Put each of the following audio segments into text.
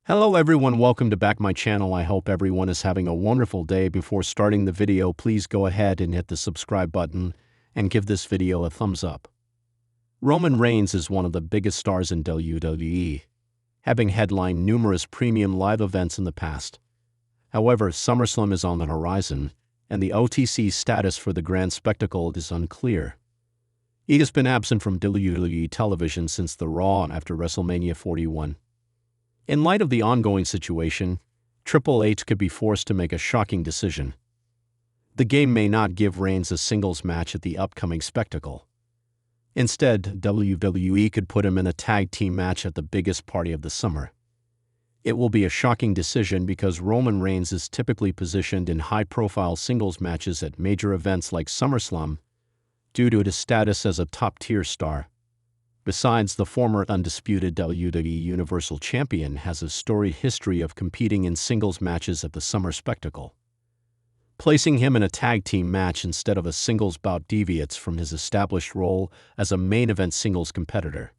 Hello everyone, welcome to back my channel. I hope everyone is having a wonderful day. Before starting the video, please go ahead and hit the subscribe button and give this video a thumbs up. Roman Reigns is one of the biggest stars in WWE, having headlined numerous premium live events in the past. However, SummerSlam is on the horizon, and the OTC status for the grand spectacle is unclear. He has been absent from WWE television since the Raw after WrestleMania 41. In light of the ongoing situation, Triple H could be forced to make a shocking decision. The game may not give Reigns a singles match at the upcoming spectacle. Instead, WWE could put him in a tag team match at the biggest party of the summer. It will be a shocking decision because Roman Reigns is typically positioned in high-profile singles matches at major events like SummerSlam due to his status as a top-tier star. Besides, the former undisputed WWE Universal Champion has a storied history of competing in singles matches at the summer spectacle. Placing him in a tag team match instead of a singles bout deviates from his established role as a main event singles competitor.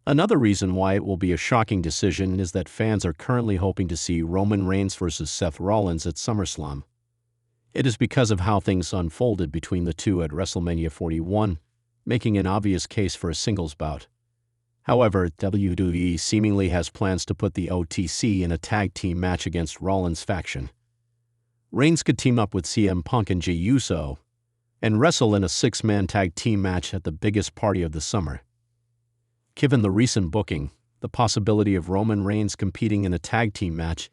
Another reason why it will be a shocking decision is that fans are currently hoping to see Roman Reigns versus Seth Rollins at SummerSlam. It is because of how things unfolded between the two at WrestleMania 41, making an obvious case for a singles bout. However, WWE seemingly has plans to put the OTC in a tag team match against Rollins' faction. Reigns could team up with CM Punk and Jey Uso and wrestle in a six-man tag team match at the biggest party of the summer. Given the recent booking, the possibility of Roman Reigns competing in a tag team match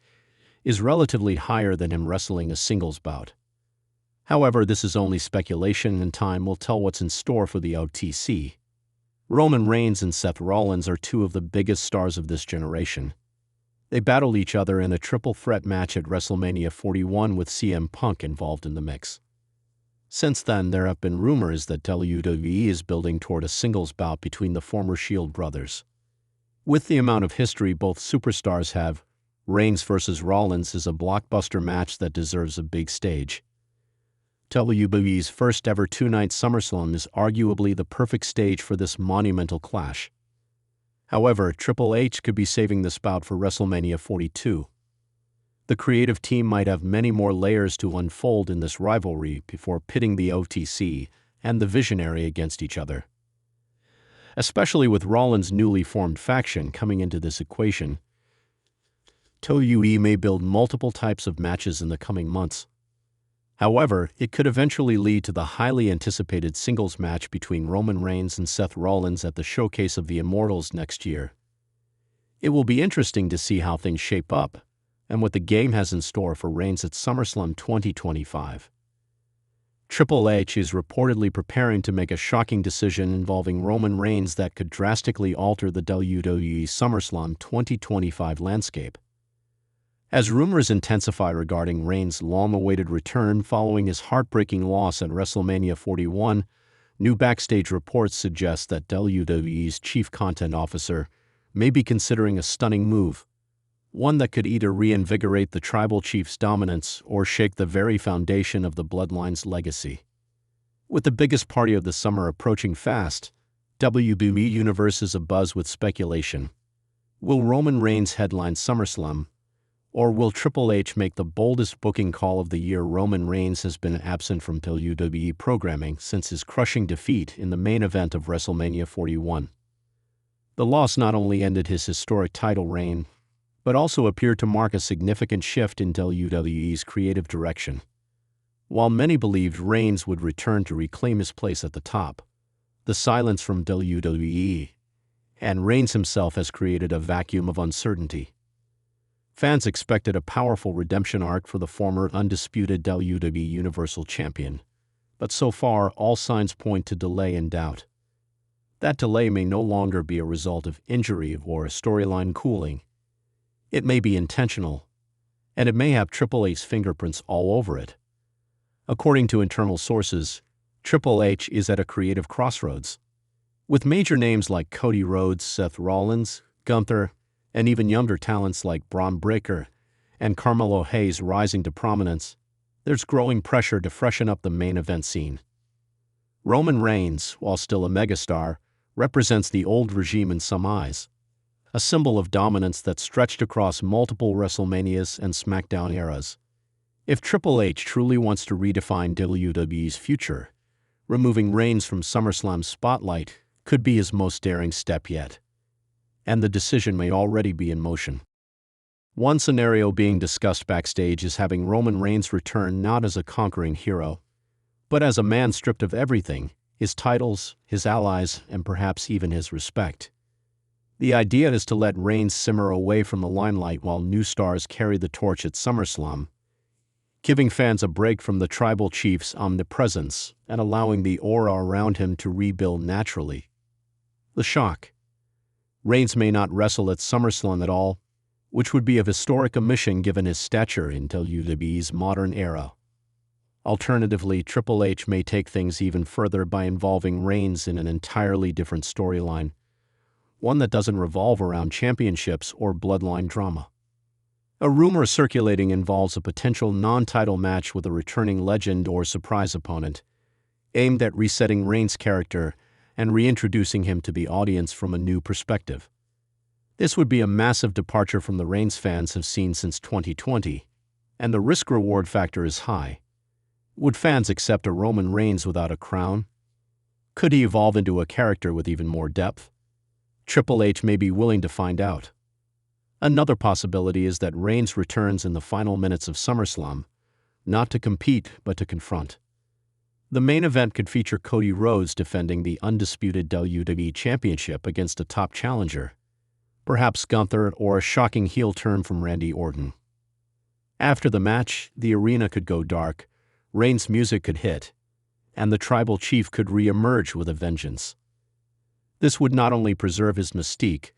is relatively higher than him wrestling a singles bout. However, this is only speculation, and time will tell what's in store for the OTC. Roman Reigns and Seth Rollins are two of the biggest stars of this generation. They battled each other in a triple threat match at WrestleMania 41 with CM Punk involved in the mix. Since then, there have been rumors that WWE is building toward a singles bout between the former Shield brothers. With the amount of history both superstars have, Reigns versus Rollins is a blockbuster match that deserves a big stage. WWE's first ever two-night SummerSlam is arguably the perfect stage for this monumental clash. However, Triple H could be saving this bout for WrestleMania 42. The creative team might have many more layers to unfold in this rivalry before pitting the OTC and the Visionary against each other. Especially with Rollins' newly formed faction coming into this equation, WWE may build multiple types of matches in the coming months. However, it could eventually lead to the highly anticipated singles match between Roman Reigns and Seth Rollins at the Showcase of the Immortals next year. It will be interesting to see how things shape up and what the game has in store for Reigns at SummerSlam 2025. Triple H is reportedly preparing to make a shocking decision involving Roman Reigns that could drastically alter the WWE SummerSlam 2025 landscape. As rumors intensify regarding Reigns' long-awaited return following his heartbreaking loss at WrestleMania 41, new backstage reports suggest that WWE's chief content officer may be considering a stunning move, one that could either reinvigorate the tribal chief's dominance or shake the very foundation of the Bloodline's legacy. With the biggest party of the summer approaching fast, WWE Universe is abuzz with speculation. Will Roman Reigns headline SummerSlam? Or will Triple H make the boldest booking call of the year? Roman Reigns has been absent from WWE programming since his crushing defeat in the main event of WrestleMania 41. The loss not only ended his historic title reign, but also appeared to mark a significant shift in WWE's creative direction. While many believed Reigns would return to reclaim his place at the top, the silence from WWE and Reigns himself has created a vacuum of uncertainty. Fans expected a powerful redemption arc for the former undisputed WWE Universal Champion, but so far all signs point to delay and doubt. That delay may no longer be a result of injury or a storyline cooling. It may be intentional, and it may have Triple H's fingerprints all over it. According to internal sources, Triple H is at a creative crossroads. With major names like Cody Rhodes, Seth Rollins, Gunther, and even younger talents like Braun Breaker and Carmelo Hayes rising to prominence, there's growing pressure to freshen up the main event scene. Roman Reigns, while still a megastar, represents the old regime in some eyes. a symbol of dominance that stretched across multiple WrestleManias and SmackDown eras. If Triple H truly wants to redefine WWE's future, removing Reigns from SummerSlam's spotlight could be his most daring step yet. And the decision may already be in motion. One scenario being discussed backstage is having Roman Reigns return not as a conquering hero, but as a man stripped of everything: his titles, his allies, and perhaps even his respect. The idea is to let Reigns simmer away from the limelight while new stars carry the torch at SummerSlam, giving fans a break from the tribal chief's omnipresence and allowing the aura around him to rebuild naturally. The shock: Reigns may not wrestle at SummerSlam at all, which would be of historic omission given his stature in WWE's modern era. Alternatively, Triple H may take things even further by involving Reigns in an entirely different storyline, one that doesn't revolve around championships or bloodline drama. A rumor circulating involves a potential non-title match with a returning legend or surprise opponent, aimed at resetting Reigns' character and reintroducing him to the audience from a new perspective. This would be a massive departure from the Reigns fans have seen since 2020, and the risk-reward factor is high. Would fans accept a Roman Reigns without a crown? Could he evolve into a character with even more depth? Triple H may be willing to find out. Another possibility is that Reigns returns in the final minutes of SummerSlam, not to compete but to confront. The main event could feature Cody Rhodes defending the undisputed WWE Championship against a top challenger, perhaps Gunther, or a shocking heel turn from Randy Orton. After the match, the arena could go dark, Reigns' music could hit, and the tribal chief could re-emerge with a vengeance. This would not only preserve his mystique,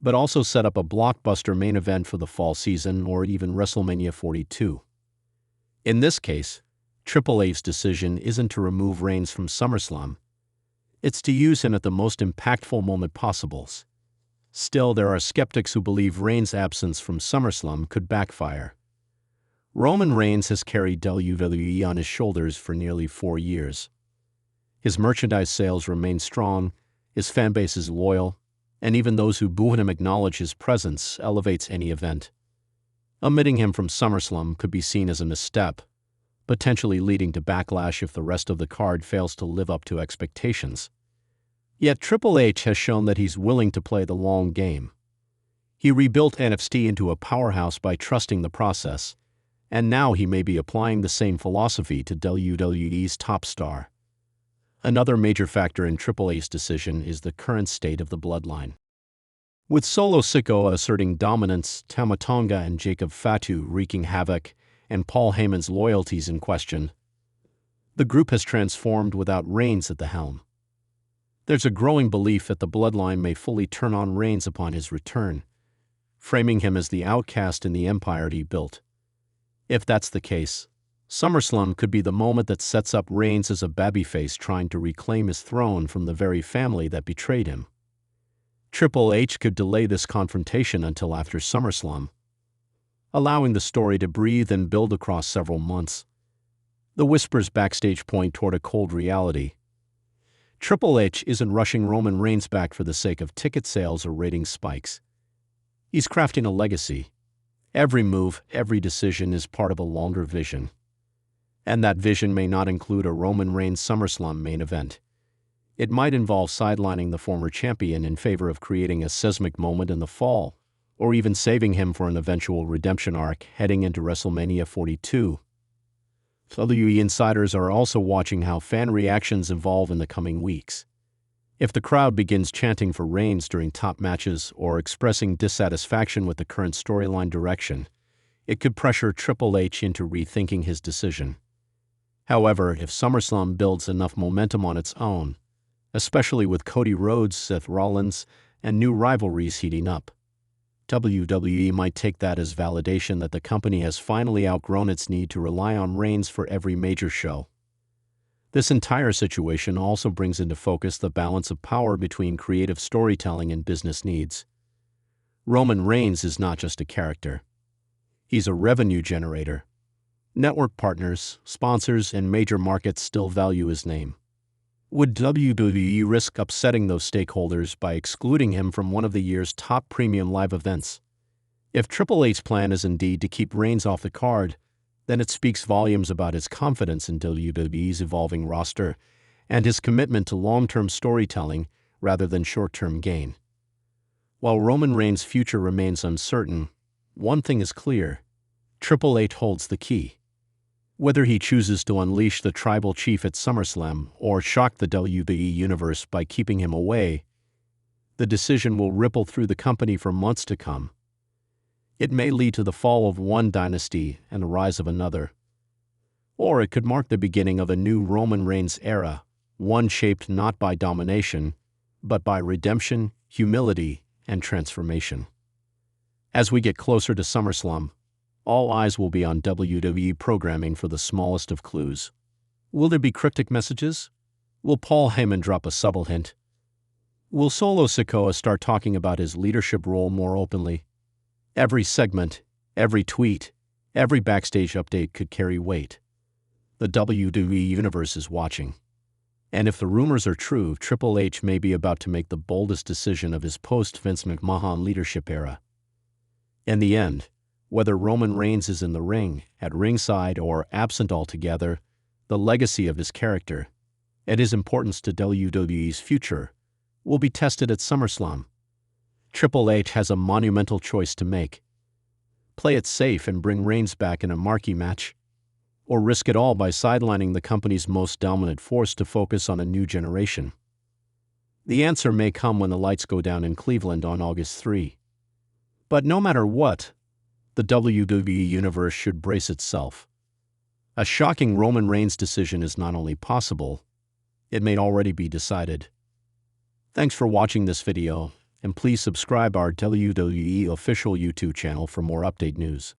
but also set up a blockbuster main event for the fall season or even WrestleMania 42. In this case, Triple H's decision isn't to remove Reigns from SummerSlam. It's to use him at the most impactful moment possible. Still, there are skeptics who believe Reigns' absence from SummerSlam could backfire. Roman Reigns has carried WWE on his shoulders for nearly 4 years. His merchandise sales remain strong, his fanbase is loyal, and even those who boo him acknowledge his presence elevates any event. Omitting him from SummerSlam could be seen as a misstep, potentially leading to backlash if the rest of the card fails to live up to expectations. Yet Triple H has shown that he's willing to play the long game. He rebuilt NXT into a powerhouse by trusting the process, and now he may be applying the same philosophy to WWE's top star. Another major factor in Triple H's decision is the current state of the bloodline. With Solo Sikoa asserting dominance, Tama Tonga and Jacob Fatu wreaking havoc, and Paul Heyman's loyalties in question, the group has transformed without Reigns at the helm. There's a growing belief that the bloodline may fully turn on Reigns upon his return, framing him as the outcast in the empire he built. If that's the case, SummerSlam could be the moment that sets up Reigns as a babyface trying to reclaim his throne from the very family that betrayed him. Triple H could delay this confrontation until after SummerSlam, allowing the story to breathe and build across several months. The whispers backstage point toward a cold reality. Triple H isn't rushing Roman Reigns back for the sake of ticket sales or rating spikes. He's crafting a legacy. Every move, every decision is part of a longer vision. And that vision may not include a Roman Reigns SummerSlam main event. It might involve sidelining the former champion in favor of creating a seismic moment in the fall, or even saving him for an eventual redemption arc heading into WrestleMania 42. WWE insiders are also watching how fan reactions evolve in the coming weeks. If the crowd begins chanting for Reigns during top matches or expressing dissatisfaction with the current storyline direction, it could pressure Triple H into rethinking his decision. However, if SummerSlam builds enough momentum on its own, especially with Cody Rhodes, Seth Rollins, and new rivalries heating up, WWE might take that as validation that the company has finally outgrown its need to rely on Reigns for every major show. This entire situation also brings into focus the balance of power between creative storytelling and business needs. Roman Reigns is not just a character. He's a revenue generator. Network partners, sponsors, and major markets still value his name. Would WWE risk upsetting those stakeholders by excluding him from one of the year's top premium live events? If Triple H's plan is indeed to keep Reigns off the card, then it speaks volumes about his confidence in WWE's evolving roster and his commitment to long-term storytelling rather than short-term gain. While Roman Reigns' future remains uncertain, one thing is clear: Triple H holds the key. Whether he chooses to unleash the Tribal Chief at SummerSlam or shock the WWE Universe by keeping him away, the decision will ripple through the company for months to come. It may lead to the fall of one dynasty and the rise of another. Or it could mark the beginning of a new Roman Reigns era, one shaped not by domination, but by redemption, humility, and transformation. As we get closer to SummerSlam, all eyes will be on WWE programming for the smallest of clues. Will there be cryptic messages? Will Paul Heyman drop a subtle hint? Will Solo Sikoa start talking about his leadership role more openly? Every segment, every tweet, every backstage update could carry weight. The WWE Universe is watching. And if the rumors are true, Triple H may be about to make the boldest decision of his post-Vince McMahon leadership era. In the end, whether Roman Reigns is in the ring, at ringside, or absent altogether, the legacy of his character and his importance to WWE's future will be tested at SummerSlam. Triple H has a monumental choice to make: play it safe and bring Reigns back in a marquee match, or risk it all by sidelining the company's most dominant force to focus on a new generation. The answer may come when the lights go down in Cleveland on August 3. But no matter what, the WWE Universe should brace itself. A shocking Roman Reigns decision is not only possible, it may already be decided. Thanks for watching this video, and please subscribe our WWE official YouTube channel for more update news.